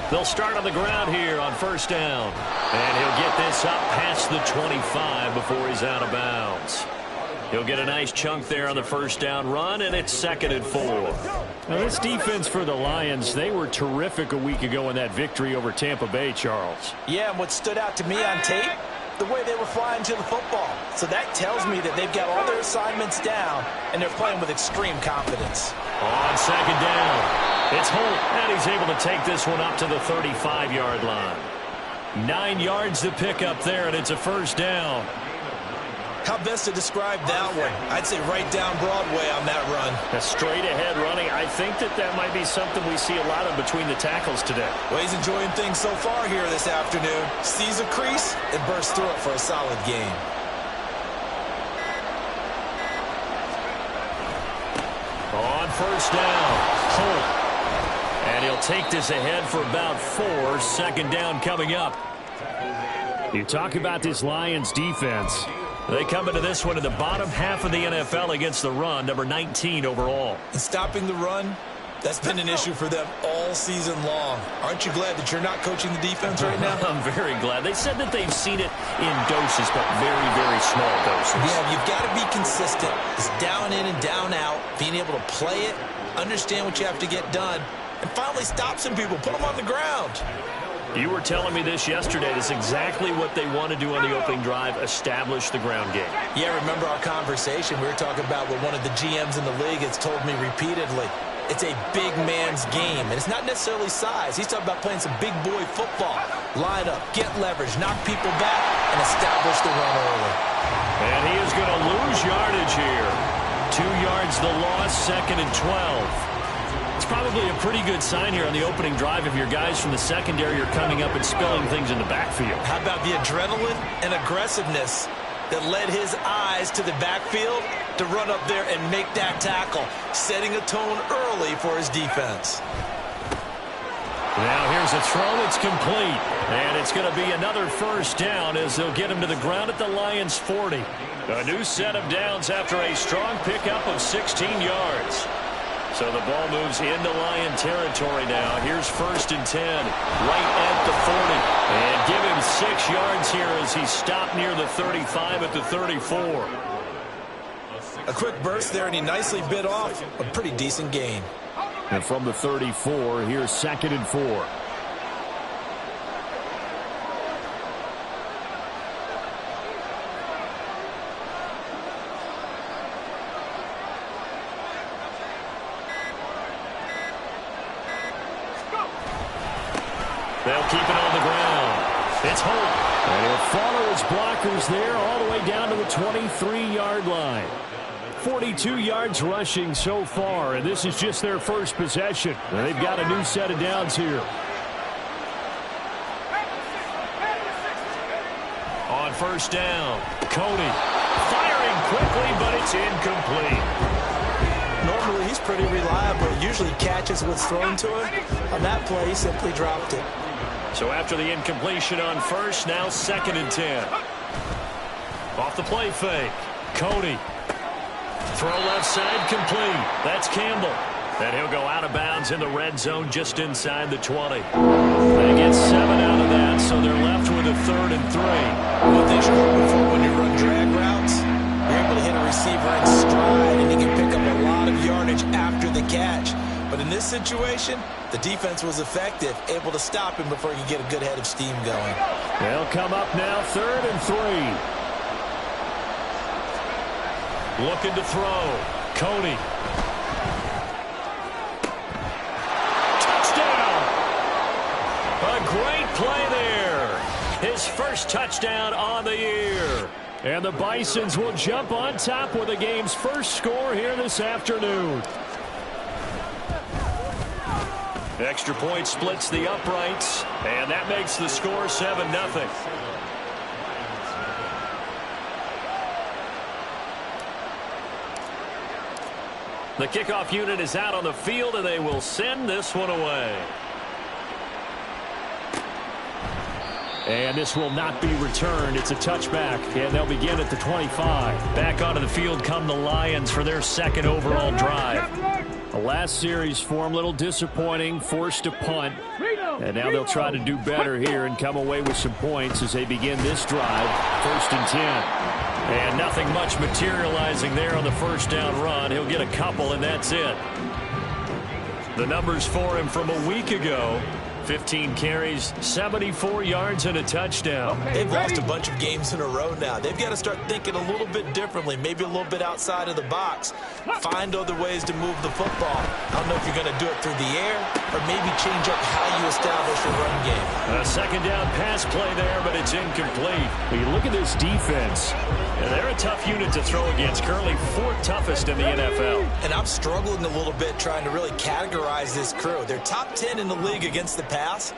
They'll start on the ground here on first down. And he'll get this up past the 25 before he's out of bounds. He'll get a nice chunk there on the first down run, and it's 2nd and 4. Now, this defense for the Lions, they were terrific a week ago in that victory over Tampa Bay, Charles. Yeah, and what stood out to me on tape, the way they were flying to the football. So that tells me that they've got all their assignments down, and they're playing with extreme confidence. On 2nd down, it's Holt, and he's able to take this one up to the 35-yard line. 9 yards to pick up there, and it's a first down. How best to describe that one? I'd say right down Broadway on that run. A straight-ahead running. I think that might be something we see a lot of between the tackles today. Well, he's enjoying things so far here this afternoon. Sees a crease and bursts through it for a solid gain. On first down, Holt. And he'll take this ahead for about 4. 2nd down coming up. You talk about this Lions defense. They come into this one in the bottom half of the NFL against the run, number 19 overall. And stopping the run, that's been an issue for them all season long. Aren't you glad that you're not coaching the defense right now? I'm very glad. They said that they've seen it in doses, but very, very small doses. Yeah, you've got to be consistent. It's down in and down out, being able to play it, understand what you have to get done, and finally stop some people, put them on the ground. You were telling me this yesterday. That's exactly what they want to do on the opening drive, establish the ground game. Yeah, remember our conversation? We were talking about what one of the GMs in the league has told me repeatedly. It's a big man's game, and it's not necessarily size. He's talking about playing some big boy football. Line up, get leverage, knock people back, and establish the run early. And he is going to lose yardage here. 2 yards the loss, 2nd and 12. It's probably a pretty good sign here on the opening drive if your guys from the secondary are coming up and spilling things in the backfield. How about the adrenaline and aggressiveness that led his eyes to the backfield to run up there and make that tackle, setting a tone early for his defense. Now here's a throw that's complete, and it's going to be another first down as they'll get him to the ground at the Lions' 40. A new set of downs after a strong pickup of 16 yards. So the ball moves into Lion territory now. Here's 1st and 10, right at the 40. And give him 6 yards here as he stopped near the 35 at the 34. A quick burst there, and he nicely bit off a pretty decent gain. And from the 34, here's 2nd and 4. They'll keep it on the ground. It's Holt. And he'll follow his blockers there all the way down to the 23-yard line. 42 yards rushing so far, and this is just their first possession. And they've got a new set of downs here. On first down, Cody firing quickly, but it's incomplete. Normally, he's pretty reliable. Usually catches what's thrown to him. On that play, he simply dropped it. So after the incompletion on first, now 2nd and 10. Off the play fake, Cody. Throw left side complete. That's Campbell. And he'll go out of bounds in the red zone just inside the 20. They get 7 out of that, so they're left with a 3rd and 3. What they struggle for when you run drag routes, you're able to hit a receiver in stride, and he can pick up a lot of yardage after the catch. But in this situation, the defense was effective, able to stop him before he could get a good head of steam going. They'll come up now 3rd and 3. Looking to throw. Cody. Touchdown! A great play there. His first touchdown on the year. And the Bisons will jump on top with the game's first score here this afternoon. Extra point splits the uprights, and that makes the score 7-0. The kickoff unit is out on the field, and they will send this one away. And this will not be returned. It's a touchback, and they'll begin at the 25. Back onto the field come the Lions for their 2nd overall drive. The last series for him, a little disappointing, forced to punt. And now they'll try to do better here and come away with some points as they begin this drive. 1st and 10. And nothing much materializing there on the first down run. He'll get a couple, and that's it. The numbers for him from a week ago: 15 carries, 74 yards, and a touchdown. They've lost a bunch of games in a row now. They've got to start thinking a little bit differently, maybe a little bit outside of the box. Find other ways to move the football. I don't know if you're going to do it through the air or maybe change up how you establish your run game. A second down pass play there, but it's incomplete. When you look at this defense, and they're a tough unit to throw against, currently 4th toughest in the NFL. And I'm struggling a little bit trying to really categorize this crew. They're top 10 in the league against the pass,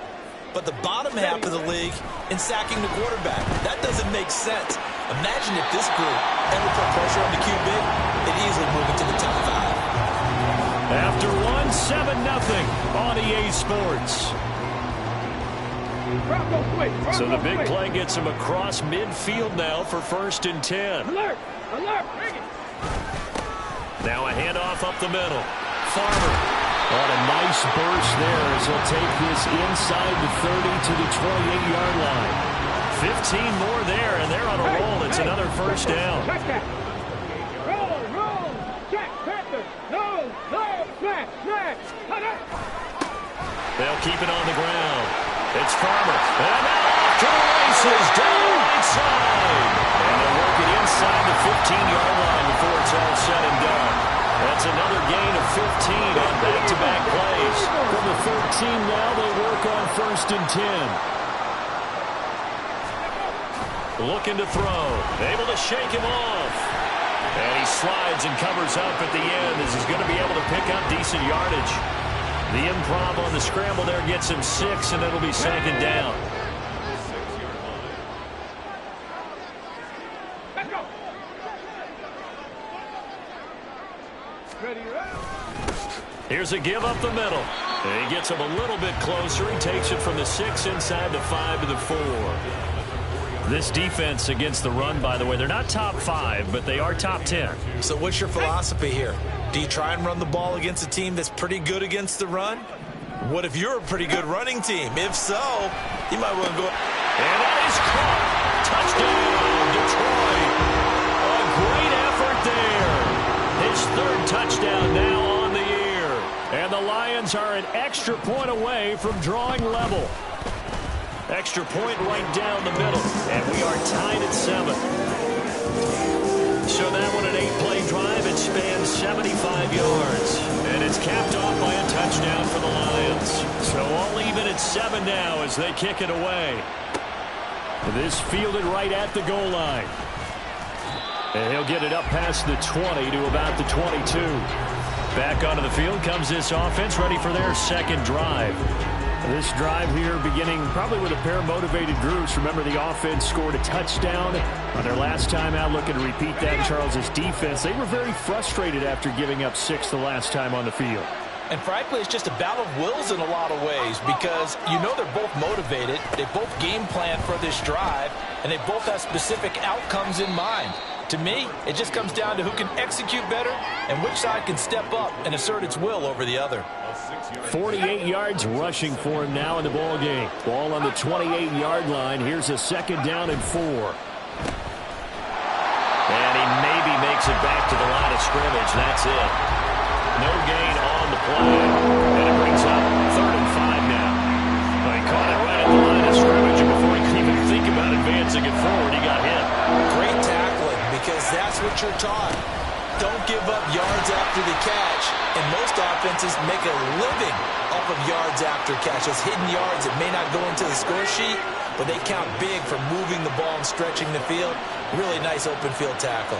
but the bottom half of the league in sacking the quarterback. That doesn't make sense. Imagine if this group ever put pressure on the QB, they'd easily move into the top 5. After 7-0 on EA Sports. So the big play gets him across midfield now for 1st and 10. Alert! Alert! Bring it! Now a handoff up the middle. Farmer. What a nice burst there as he'll take this inside the 30 to the 28-yard line. 15 more there, and they're on a roll. It's another first down. Check that. Roll! Check! Panther! No! Smash! Smash! They'll keep it on the ground. It's Farmer. And now off to the races down the right side. And they'll work it inside the 15-yard line before it's all said and done. That's another gain of 15 on back-to-back plays. From the 13 now, they work on 1st and 10. Looking to throw. Able to shake him off. And he slides and covers up at the end as he's going to be able to pick up decent yardage. The improv on the scramble there gets him 6, and it'll be 2nd down. Here's a give up the middle. And he gets him a little bit closer. He takes it from the 6 inside the 5 to the 4. This defense against the run, by the way, they're not top 5, but they are top 10. So what's your philosophy here? Do you try and run the ball against a team that's pretty good against the run? What if you're a pretty good running team? If so, you might want to go. And that is caught. Touchdown, Detroit. A great effort there. His 3rd touchdown now on the year. And the Lions are an extra point away from drawing level. Extra point right down the middle. And we are tied at 7. So that one, an 8-play drive. It spans 75 yards. And it's capped off by a touchdown for the Lions. So all even at 7 now as they kick it away. This fielded right at the goal line. And he'll get it up past the 20 to about the 22. Back onto the field comes this offense, ready for their 2nd drive. This drive here beginning probably with a pair of motivated groups. Remember, the offense scored a touchdown on their last time out. Looking to repeat that. Charles's defense, they were very frustrated after giving up 6 the last time on the field. And frankly, it's just a battle of wills in a lot of ways because you know they're both motivated. They both game plan for this drive, and they both have specific outcomes in mind. To me, it just comes down to who can execute better and which side can step up and assert its will over the other. 48 yards rushing for him now in the ball game. Ball on the 28-yard line. Here's a 2nd down and 4. And he maybe makes it back to the line of scrimmage. That's it. No gain on the play. And it brings up 3rd and 5 now. Well, he caught it right at the line of scrimmage, and before he could even think about advancing it forward, he got hit. Great tackling because that's what you're taught. Don't give up yards after the catch. And most offenses make a living off of yards after catch. Those hidden yards that may not go into the score sheet, but they count big for moving the ball and stretching the field. Really nice open field tackle.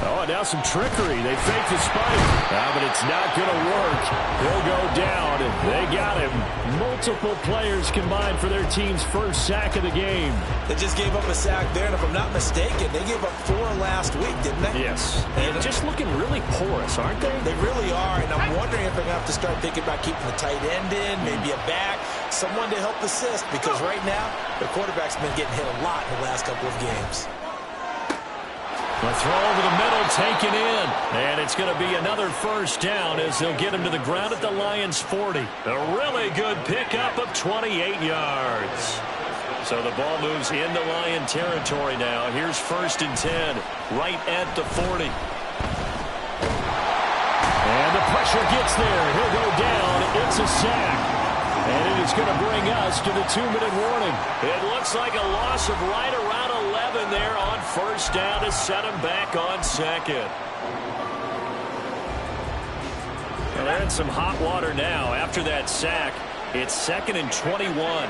Oh, now some trickery. They fake the spike. But it's not going to work. He'll go down. They got him. Multiple players combined for their team's 1st sack of the game. They just gave up a sack there, and if I'm not mistaken, they gave up 4 last week, didn't they? Yes. And just looking really porous, aren't they? They really are, and I'm wondering if they're going to have to start thinking about keeping the tight end in, maybe a back, someone to help assist, because right now, the quarterback's been getting hit a lot in the last couple of games. The throw over the middle taken in. And it's going to be another first down as they'll get him to the ground at the Lions' 40. A really good pickup of 28 yards. So the ball moves into Lion territory now. Here's 1st and 10, right at the 40. And the pressure gets there. He'll go down. It's a sack. And it is going to bring us to the 2-minute warning. It looks like a loss of right around 11 there on 1st down to set him back on 2nd. Well, they're in some hot water now after that sack. It's 2nd and 21.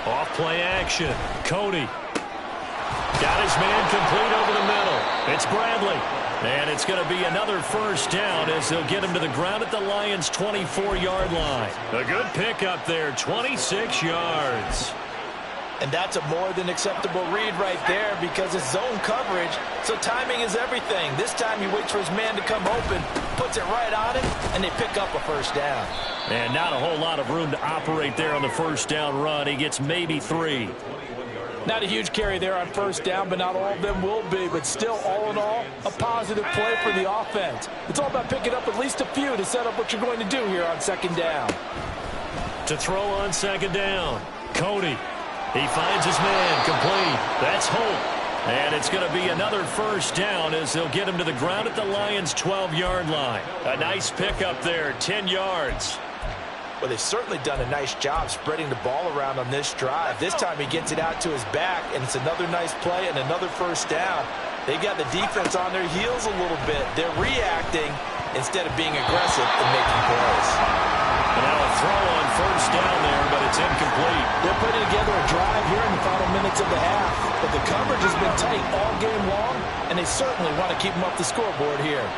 Off play action. Cody. Got his man complete over the middle. It's Bradley. And it's going to be another first down as they'll get him to the ground at the Lions' 24-yard line. A good pickup there, 26 yards. And that's a more than acceptable read right there because it's zone coverage, so timing is everything. This time he waits for his man to come open, puts it right on him, and they pick up a first down. And not a whole lot of room to operate there on the first down run. He gets maybe 3. Not a huge carry there on first down, but not all of them will be. But still, all in all, a positive play for the offense. It's all about picking up at least a few to set up what you're going to do here on 2nd down. To throw on 2nd down, Cody. He finds his man complete. That's Holt. And it's going to be another first down as they'll get him to the ground at the Lions' 12-yard line. A nice pickup there, 10 yards. Well, they've certainly done a nice job spreading the ball around on this drive. This time he gets it out to his back, and it's another nice play and another first down. They've got the defense on their heels a little bit. They're reacting instead of being aggressive and making plays. And now a throw on first down there, but it's incomplete. They're putting together a drive here in the final minutes of the half, but the coverage has been tight all game long, and they certainly want to keep them up the scoreboard here.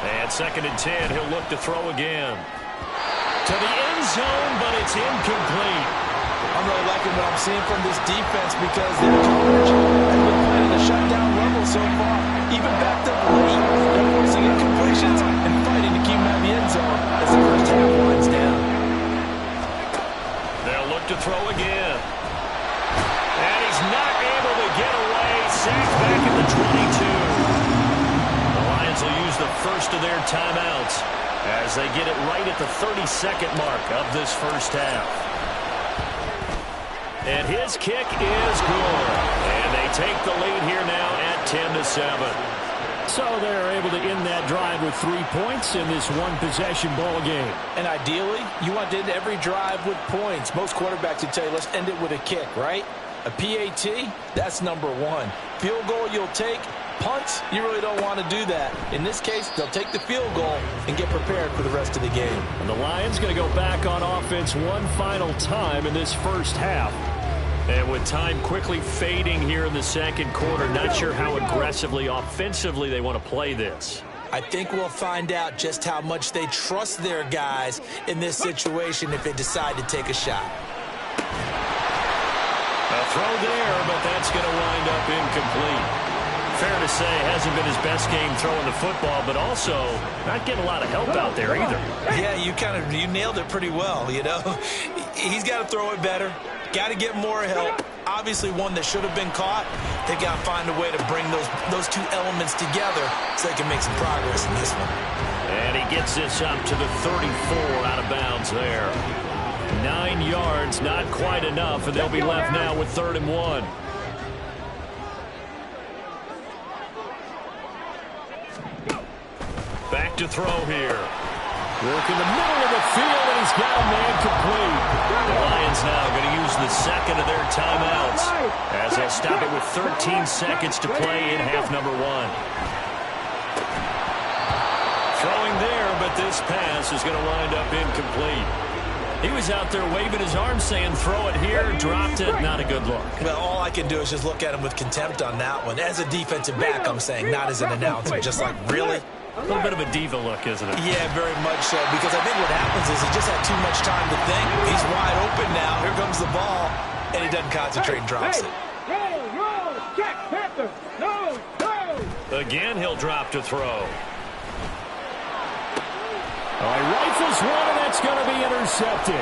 And 2nd and 10, he'll look to throw again. To the end zone, but it's incomplete. I'm really liking what I'm seeing from this defense because their coverage has been playing at a shutdown level so far. Even backed up late, they're forcing incompletions and fighting to keep them out of the end zone as the first half winds down. They'll look to throw again. And he's not able to get away. Sacked back at the 22. Will use the first of their timeouts as they get it right at the 32nd mark of this first half. And his kick is good. And they take the lead here now at 10-7. So they're able to end that drive with 3 points in this one-possession ball game. And ideally, you want to end every drive with points. Most quarterbacks would tell you, let's end it with a kick, right? A PAT, that's number 1. Field goal you'll take. Punts, you really don't want to do that. In this case, they'll take the field goal and get prepared for the rest of the game. And the Lions going to go back on offense one final time in this first half. And with time quickly fading here in the 2nd quarter, not sure how aggressively, offensively they want to play this. I think we'll find out just how much they trust their guys in this situation if they decide to take a shot. A throw there, but that's going to wind up incomplete. Fair to say, hasn't been his best game throwing the football, but also not getting a lot of help out there either. Yeah, you nailed it pretty well, you know. He's got to throw it better, got to get more help. Obviously one that should have been caught. They've got to find a way to bring those two elements together so they can make some progress in this one. And he gets this up to the 34 out of bounds there. 9 yards, not quite enough, and they'll be left now with 3rd and 1. Back to throw here. Work in the middle of the field, and he's got a man complete. The Lions now going to use the 2nd of their timeouts as they'll stop it with 13 seconds to play in half number 1. Throwing there, but this pass is going to wind up incomplete. He was out there waving his arm saying, throw it here, dropped it, not a good look. Well, all I can do is just look at him with contempt on that one. As a defensive back, I'm saying, not as an announcer. Just like, really? A little bit of a diva look, isn't it? Yeah, very much so, because I think what happens is he just had too much time to think. He's wide open now. Here comes the ball, and he doesn't concentrate and drops it. Roll, check, Panther, no. Again, he'll drop to throw. All right, rifles one, and that's going to be intercepted.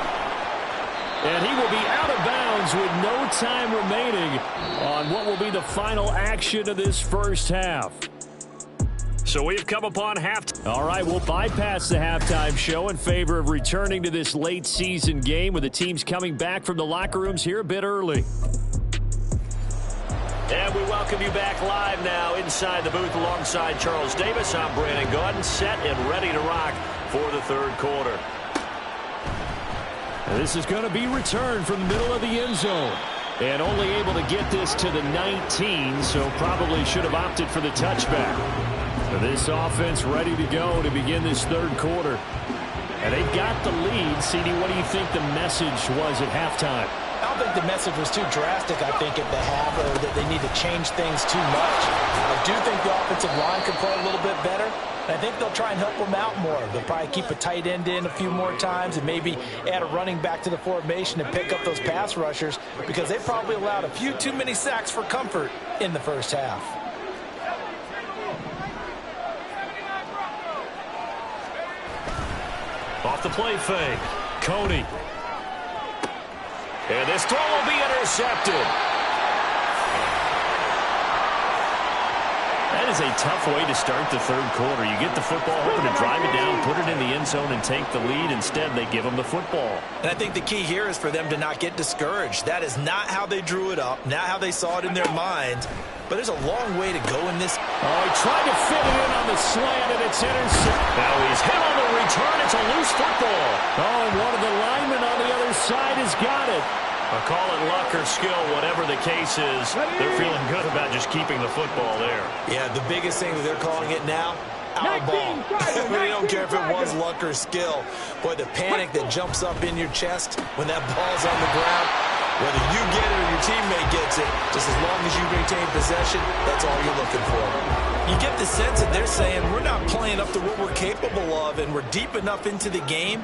And he will be out of bounds with no time remaining on what will be the final action of this first half. So we've come upon halftime. All right, we'll bypass the halftime show in favor of returning to this late season game with the teams coming back from the locker rooms here a bit early. And we welcome you back live now inside the booth alongside Charles Davis. I'm Brandon Gaudin, set and ready to rock for the third quarter. And this is going to be returned from the middle of the end zone. And only able to get this to the 19, so probably should have opted for the touchback. This offense ready to go to begin this third quarter. And they've got the lead. CD, what do you think the message was at halftime? I don't think the message was too drastic, I think, at the half, or that they need to change things too much. I do think the offensive line could play a little bit better. And I think they'll try and help them out more. They'll probably keep a tight end in a few more times and maybe add a running back to the formation and pick up those pass rushers, because they probably allowed a few too many sacks for comfort in the first half. Off the play fake, Cody. And this throw will be intercepted. That is a tough way to start the third quarter. You get the football, hoping to drive it down, put it in the end zone, and take the lead. Instead, they give them the football. And I think the key here is for them to not get discouraged. That is not how they drew it up, not how they saw it in their minds. But there's a long way to go in this. Oh, he tried to fit it in on the slant, and it's intercepted. Now he's hit on the return. It's a loose football. Oh, and one of the linemen on the other side has got it. Call it luck or skill, whatever the case is. They're feeling good about just keeping the football there. Yeah, the biggest thing that they're calling it now, our ball. They don't care if it was luck or skill. Boy, the panic that jumps up in your chest when that ball's on the ground, whether you get it or your teammate gets it, just as long as you retain possession, that's all you're looking for. You get the sense that they're saying we're not playing up to what we're capable of, and we're deep enough into the game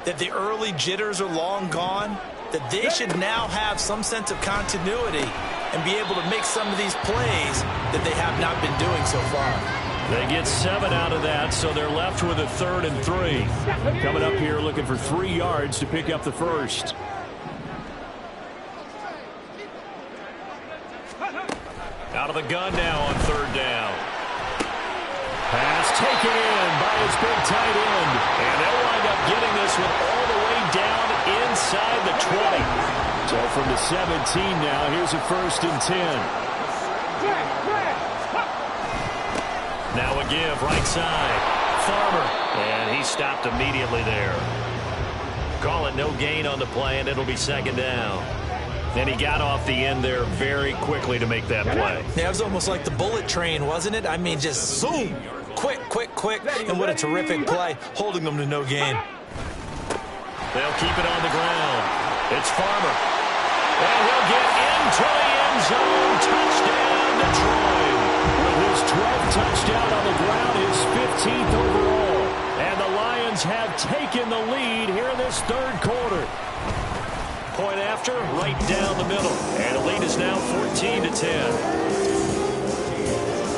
that the early jitters are long gone, that they should now have some sense of continuity and be able to make some of these plays that they have not been doing so far. They get 7 out of that, so they're left with a 3rd and 3. Coming up here looking for 3 yards to pick up the first. Out of the gun now on 3rd down. Pass taken in by his big tight end. And they'll wind up getting this one all the way down inside the 20. So from the 17 now, here's a 1st and 10. Now a give, right side. Farmer. And he stopped immediately there. Call it no gain on the play, and it'll be 2nd down. And he got off the end there very quickly to make that play. Yeah, it was almost like the bullet train, wasn't it? I mean, just zoom. Quick, quick, quick. And what a terrific play, holding them to no gain. They'll keep it on the ground. It's Farmer. And he'll get into the end zone. Touchdown, Detroit. With his 12th touchdown on the ground, his 15th overall. And the Lions have taken the lead here in this third quarter. Point after, right down the middle. And the lead is now 14-10.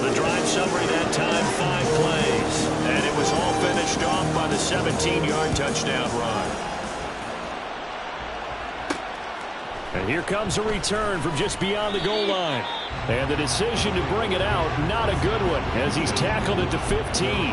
The drive summary that time, 5 plays. And it was all finished off by the 17-yard touchdown run. And here comes a return from just beyond the goal line. And the decision to bring it out, not a good one, as he's tackled it to 15.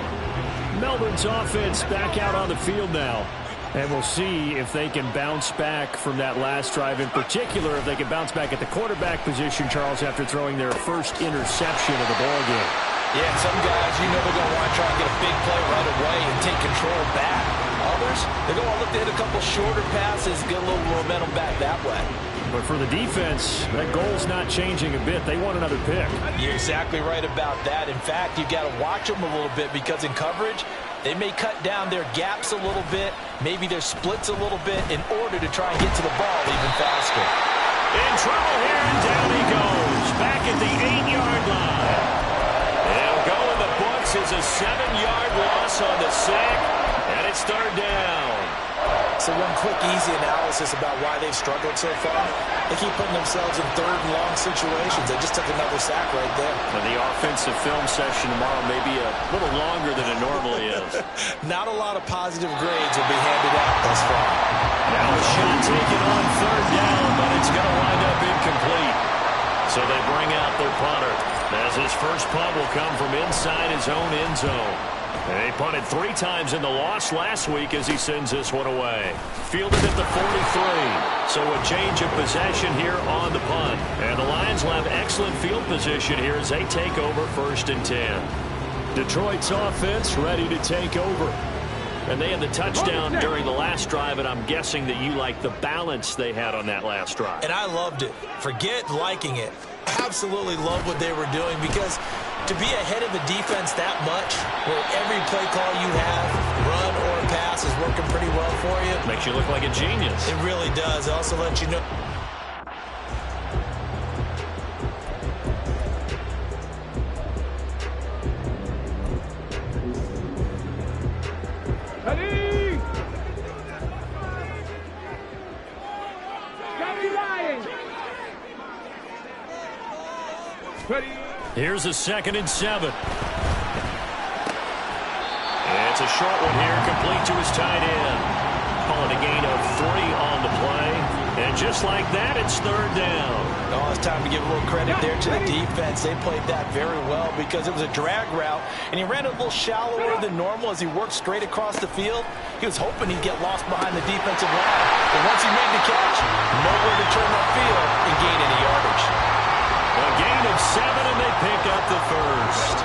Melbourne's offense back out on the field now. And we'll see if they can bounce back from that last drive, in particular if they can bounce back at the quarterback position, Charles, after throwing their first interception of the ball game. Yeah, some guys, you know they're going to want to try and get a big play right away and take control back. Others, they're going to look to hit a couple shorter passes, get a little momentum back that way. But for the defense, that goal's not changing a bit. They want another pick. You're exactly right about that. In fact, you've got to watch them a little bit, because in coverage, they may cut down their gaps a little bit, maybe their splits a little bit, in order to try and get to the ball even faster. In trouble here, and down he goes. Back at the 8-yard line. They'll go in the books as a 7-yard loss on the sack, and it's 3rd down. So one quick, easy analysis about why they've struggled so far. They keep putting themselves in third and long situations. They just took another sack right there. And the offensive film session tomorrow may be a little longer than it normally is. Not a lot of positive grades will be handed out thus far. Now a shot taken on third down, but it's going to wind up incomplete. So they bring out their punter, as his first punt will come from inside his own end zone. They punted 3 times in the loss last week as he sends this one away. Fielded at the 43. So a change of possession here on the punt. And the Lions will have excellent field position here as they take over 1st and 10. Detroit's offense ready to take over. And they had the touchdown during the last drive, and I'm guessing that you like the balance they had on that last drive. And I loved it. Forget liking it. Absolutely love what they were doing, because to be ahead of the defense that much, where every play call you have, run or pass, is working pretty well for you. Makes you look like a genius. It really does. It also lets you know. Ready? Johnny Lions. Ready? Here's a 2nd and 7. It's a short one here, complete to his tight end. Calling a gain of 3 on the play. And just like that, it's 3rd down. Oh, it's time to give a little credit there to the defense. They played that very well because it was a drag route, and he ran a little shallower than normal as he worked straight across the field. He was hoping he'd get lost behind the defensive line. But once he made the catch, nowhere to turn upfield and gain any yardage. A gain of 7, and they pick up the first.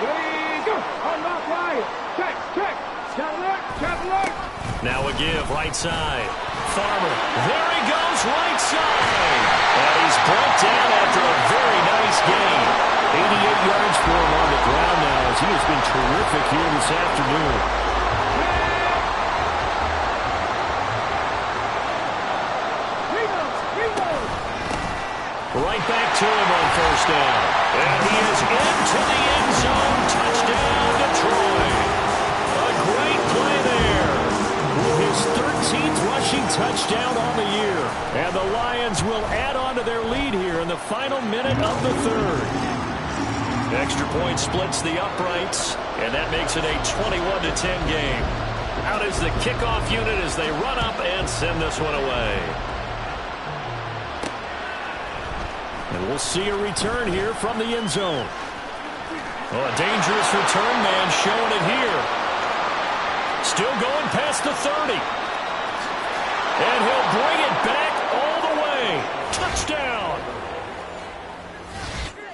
Ready, go. Unlock Lions. Check, check. Chap alert. Now a give, right side. Farmer, there he goes, right side. And he's brought down after a very nice gain. 88 yards for him on the ground now, as he has been terrific here this afternoon. Right back to him on 1st down. And he is into the end zone. Touchdown, Detroit. A great play there. His 13th rushing touchdown on the year. And the Lions will add on to their lead here in the final minute of the 3rd. Extra point splits the uprights, and that makes it a 21-10 game. Out is the kickoff unit as they run up and send this one away. And we'll see a return here from the end zone. Oh, a dangerous return man showing it here. Still going past the 30. And he'll bring it back all the way. Touchdown.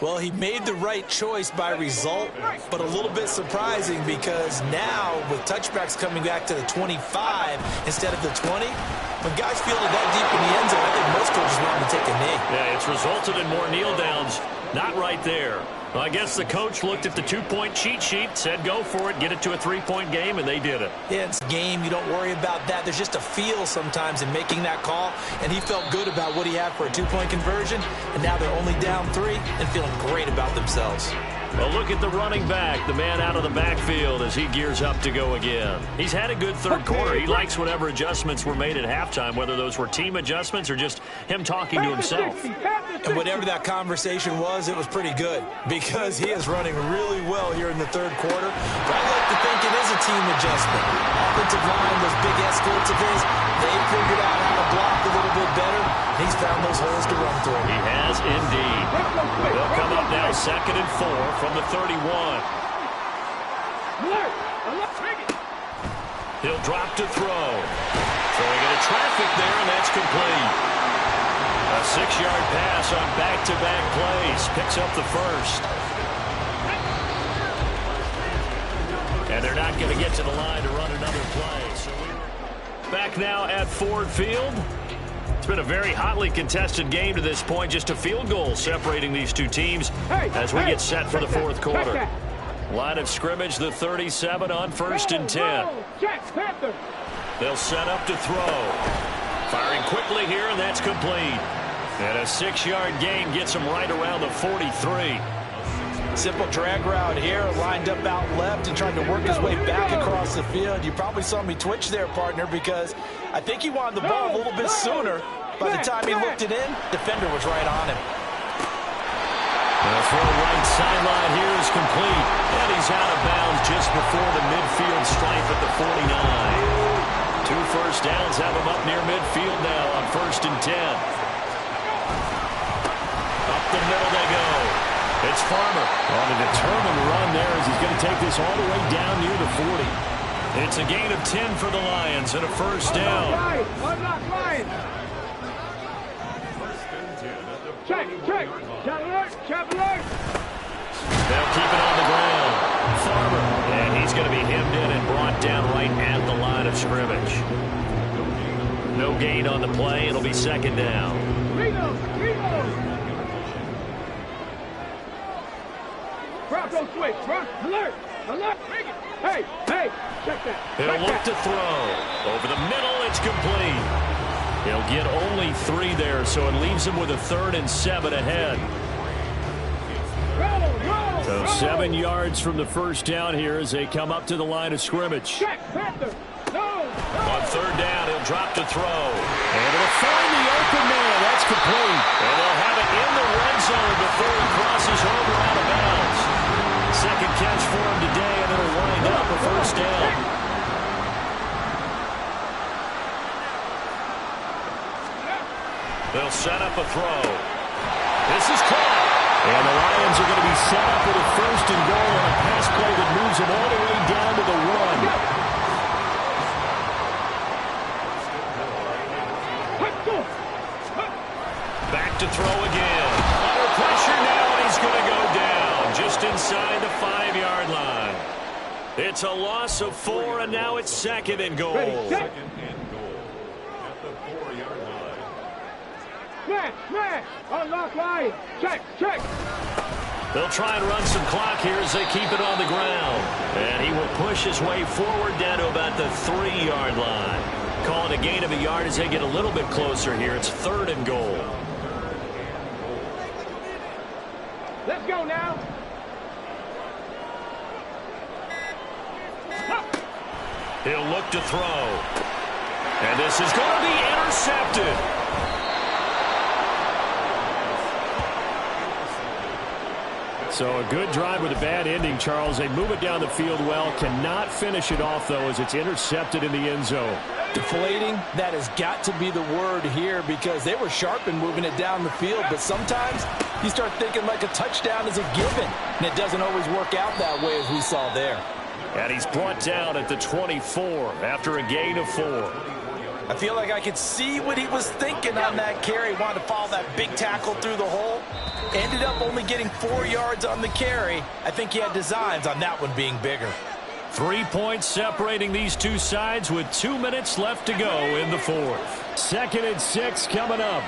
Well, he made the right choice by result, but a little bit surprising because now with touchbacks coming back to the 25 instead of the 20, when guys feel it that deep in the end zone, I think most coaches want to take a knee. Yeah, it's resulted in more kneel downs. Not right there. Well, I guess the coach looked at the 2-point cheat sheet, said go for it, get it to a 3-point game, and they did it. Yeah, it's a game. You don't worry about that. There's just a feel sometimes in making that call, and he felt good about what he had for a 2-point conversion, and now they're only down 3 and feeling great about themselves. Well, look at the running back, the man out of the backfield as he gears up to go again. He's had a good 3rd quarter. He likes whatever adjustments were made at halftime, whether those were team adjustments or just him talking to himself. And whatever that conversation was, it was pretty good because he is running really well here in the 3rd quarter. But I like to think it is a team adjustment. Offensive line, those big escorts of his, they figured out how to block a little bit better. He's found those holes to run through. He has indeed. They'll come up now 2nd and 4 from the 31. He'll drop to throw. Throwing into traffic there, and that's complete. A 6-yard pass on back-to-back plays. Picks up the first. And they're not going to get to the line to run another play. So we're back now at Ford Field. It's been a very hotly contested game to this point. Just a field goal separating these two teams as we get set for the 4th quarter. Line of scrimmage, the 37 on 1st and 10. They'll set up to throw. Firing quickly here, and that's complete. And a 6-yard gain gets them right around the 43. Simple drag route here, lined up out left and trying to work his way back across the field. You probably saw me twitch there, partner, because I think he wanted the ball a little bit sooner. By the time he looked it in, defender was right on him. The throw right sideline here is complete. And he's out of bounds just before the midfield stripe at the 49. 2 first downs have him up near midfield now on 1st and 10. Up the middle they go. It's Farmer on a determined run there as he's going to take this all the way down near the 40. It's a gain of 10 for the Lions and a first down. Unlock line. Check. Chap alert. They'll keep it on the ground. Farmer, and he's going to be hemmed in and brought down right at the line of scrimmage. No gain on the play. It'll be 2nd down. Reload. Drop, don't switch. Run. Alert. Bring it. Hey. Check that. He'll look to throw. Over the middle, it's complete. He'll get only 3 there, so it leaves him with a 3rd and 7 ahead. So 7 yards from the first down here as they come up to the line of scrimmage. Check, Panther. No. On 3rd down, he'll drop to throw. And it'll find the open man. That's complete. And they'll have it in the red zone before he crosses over out of bounds. 2nd catch for him today, and it'll wind up a first down. They'll set up a throw. This is caught. And the Lions are going to be set up with a 1st and goal on a pass play that moves them all the way down to the 1. Back to throw again. Under pressure now, and he's going to go down just inside the 5-yard line. It's a loss of 4, and now it's 2nd and goal. Smash. Unlock line. Check. They'll try and run some clock here as they keep it on the ground. And he will push his way forward down to about the 3-yard line. Call it a gain of a yard as they get a little bit closer here. It's 3rd and goal. Let's go now. He'll look to throw. And this is going to be intercepted. So a good drive with a bad ending, Charles. They move it down the field well. Cannot finish it off, though, as it's intercepted in the end zone. Deflating, that has got to be the word here because they were sharp in moving it down the field. But sometimes you start thinking like a touchdown is a given. And it doesn't always work out that way as we saw there. And he's brought down at the 24 after a gain of 4. I feel like I could see what he was thinking on that carry. Wanted to follow that big tackle through the hole. Ended up only getting 4 yards on the carry. I think he had designs on that one being bigger. 3 points separating these two sides with 2 minutes left to go in the 4th. 2nd and 6 coming up.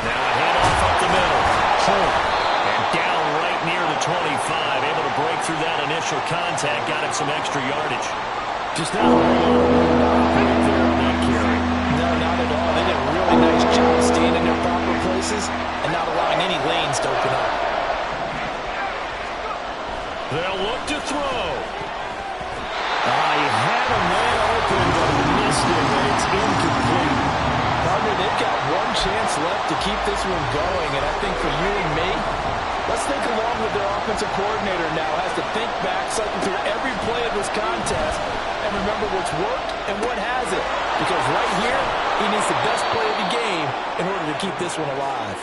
Now a handoff up the middle. And down right near the 25. Able to break through that initial contact. Got him some extra yardage. Just not there on that carry. No, not at all. They did a really nice job staying in their proper places and not allowing any lanes to open up. They'll look to throw. He had a man open, but missed it, and it's incomplete. Partner, they've got one chance left to keep this one going, and I think for you and me, let's think along with their offensive coordinator now. Has to think back, cycle through every play of this contest, and remember what's worked and what hasn't. Because right here, he needs the best play of the game in order to keep this one alive.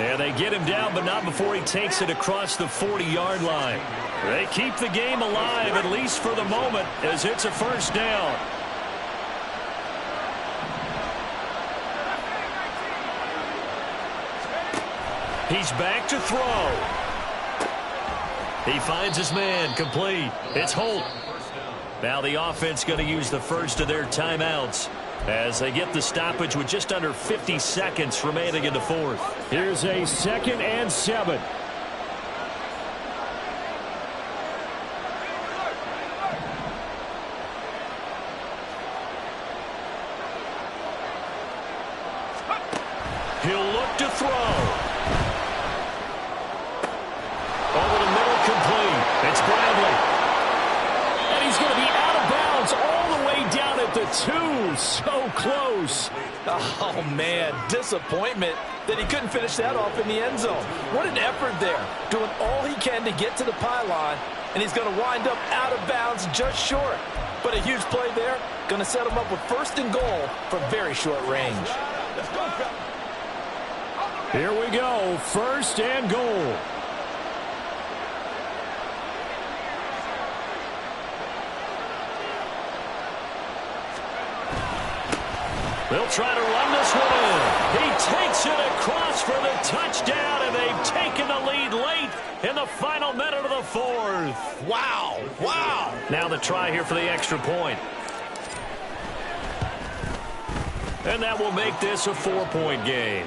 And they get him down, but not before he takes it across the 40-yard line. They keep the game alive, at least for the moment, as it's a first down. He's back to throw. He finds his man, complete. It's Holt. Now the offense going to use the first of their timeouts as they get the stoppage with just under 50 seconds remaining in the 4th. Here's a 2nd and 7. He'll look to throw. 2. So close. Oh, man, disappointment that he couldn't finish that off in the end zone. What an effort there, doing all he can to get to the pylon, and he's going to wind up out of bounds just short. But a huge play there, going to set him up with 1st and goal from very short range. Here we go, 1st and goal. They'll try to run this one in. He takes it across for the touchdown, and they've taken the lead late in the final minute of the 4th. Wow, wow. Now the try here for the extra point. And that will make this a 4-point game.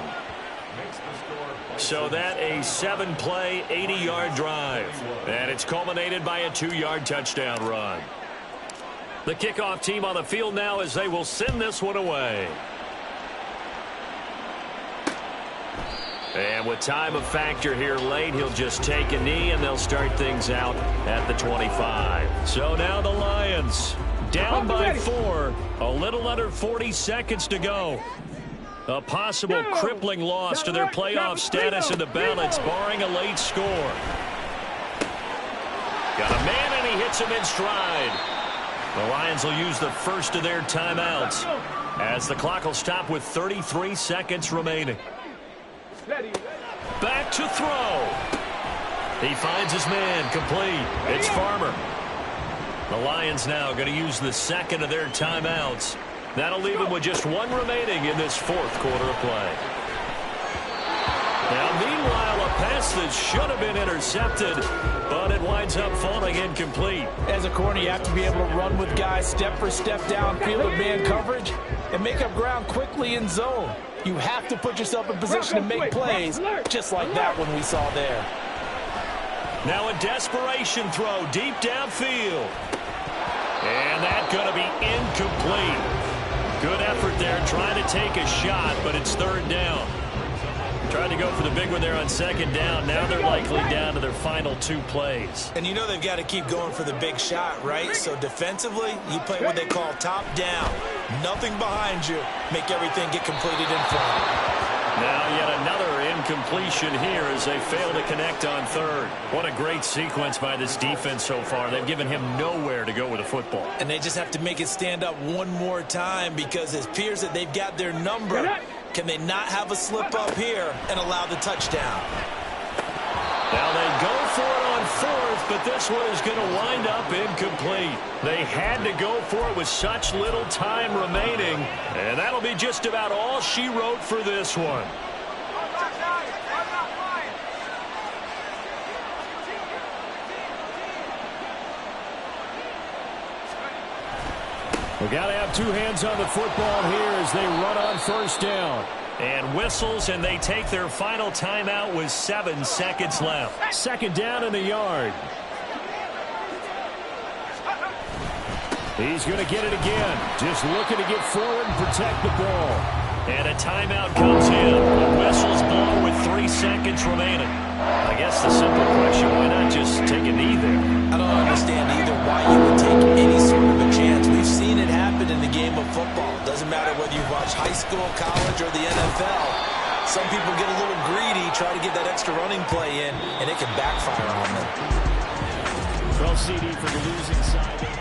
So that a 7-play, 80-yard drive. And it's culminated by a 2-yard touchdown run. The kickoff team on the field now as they will send this one away. And with time a factor here late, he'll just take a knee and they'll start things out at the 25. So now the Lions down by 4. A little under 40 seconds to go. A possible crippling loss to their playoff status in the balance, barring a late score. Got a man and he hits him in stride. The Lions will use the first of their timeouts as the clock will stop with 33 seconds remaining. Back to throw. He finds his man, complete. It's Farmer. The Lions now going to use the second of their timeouts. That'll leave them with just 1 remaining in this 4th quarter of play. Now, meanwhile, a pass that should have been intercepted, but it winds up falling incomplete. As a corner, you have to be able to run with guys step for step downfield in man coverage and make up ground quickly in zone. You have to put yourself in position to make plays, just like that one we saw there. Now a desperation throw deep downfield. And that's going to be incomplete. Good effort there trying to take a shot, but it's 3rd down. Tried to go for the big one there on 2nd down. Now they're likely down to their final 2 plays. And you know they've got to keep going for the big shot, right? So defensively, you play what they call top down. Nothing behind you. Make everything get completed in front. Now yet another incompletion here as they fail to connect on 3rd. What a great sequence by this defense so far. They've given him nowhere to go with the football. And they just have to make it stand up one more time because it appears that they've got their number. Can they not have a slip up here and allow the touchdown? Now they go for it on 4th, but this one is going to wind up incomplete. They had to go for it with such little time remaining, and that'll be just about all she wrote for this one. We got to have 2 hands on the football here as they run on 1st down. And whistles, and they take their final timeout with 7 seconds left. 2nd down in the yard. He's going to get it again. Just looking to get forward and protect the ball. And a timeout comes in. The whistle's blown with 3 seconds remaining. I guess the simple question, why not just take a knee there? I don't understand either why you would take any sort of a chance. We've seen it happen in the game of football. Doesn't matter whether you watch high school, college, or the NFL. Some people get a little greedy, try to get that extra running play in, and it can backfire on them. Well, CD for the losing side.